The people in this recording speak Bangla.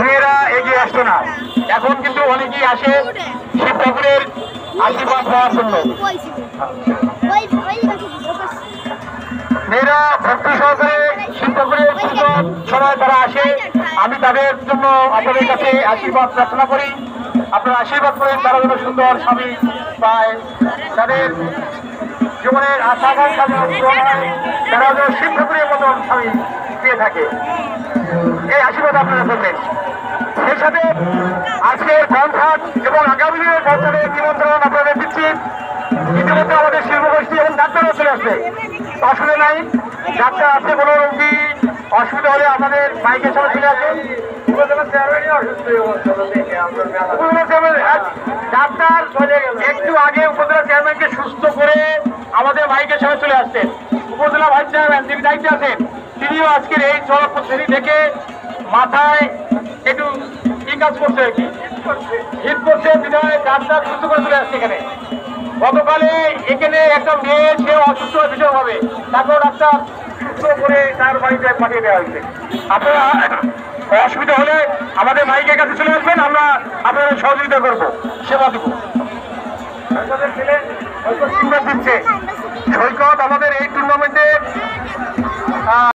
মেয়েরা এগিয়ে আসতো না, এখন কিন্তু অনেকেই আসে শিব ঠাকুরের আশীর্বাদ পাওয়ার জন্য। মেয়েরা ভক্তি সহকারে শিব ঠাকুরের সময় তারা আসে। আমি তাদের জন্য আপনাদের কাছে আশীর্বাদ প্রার্থনা করি, আপনারা আশীর্বাদ করেন তারা যেন সুন্দর স্বামী পায়, তাদের জীবনের আশা আকাঙ্ক্ষা তারা যেন শিব ঠাকুরের মতন স্বামী পেয়ে থাকে, এই আশীর্বাদ আপনারা করবেন। সেই সাথে আজকের বনঘাট এবং আগামী দিনের বনঘাটের নিমন্ত্রণ আপনাদের দিচ্ছি। ইতিমধ্যে আমাদের শিল্পগোষ্ঠী এবং ডাক্তারও চলে আসছে, অসুবিধা নাই, ডাক্তার আছে, কোনো রোগী অসুবিধা হলে আমাদের বাইকের সামনে চলে আসেন। ডাক্তার একটু আগে উপজেলা চেয়ারম্যানকে সুস্থ করে আমাদের বাইকের সামনে চলে আসছেন। উপজেলা ভাইস চেয়ারম্যান যিনি দায়িত্বে আছেন তিনিও আজকের এই চলক পদ্ধতি থেকে মাথায় একটু কি কাজ করছে, কি হিট করছে, বিধায় ডাক্তার সুস্থ করে চলে আসছে এখানে। গতকালে এখানে একটা মেয়ে, সে অসুস্থ বিষয় হবে, তাকেও ডাক্তার সুস্থ করে তার বাড়িতে পাঠিয়ে দেওয়া হয়েছে। আপনারা অসুবিধা হলে আমাদের মাইকের কাছে চলে আসবেন, আমরা আপনাদের সহযোগিতা করবো, সেবা দেবো। দিচ্ছে সৈকত আমাদের এই টুর্নামেন্টে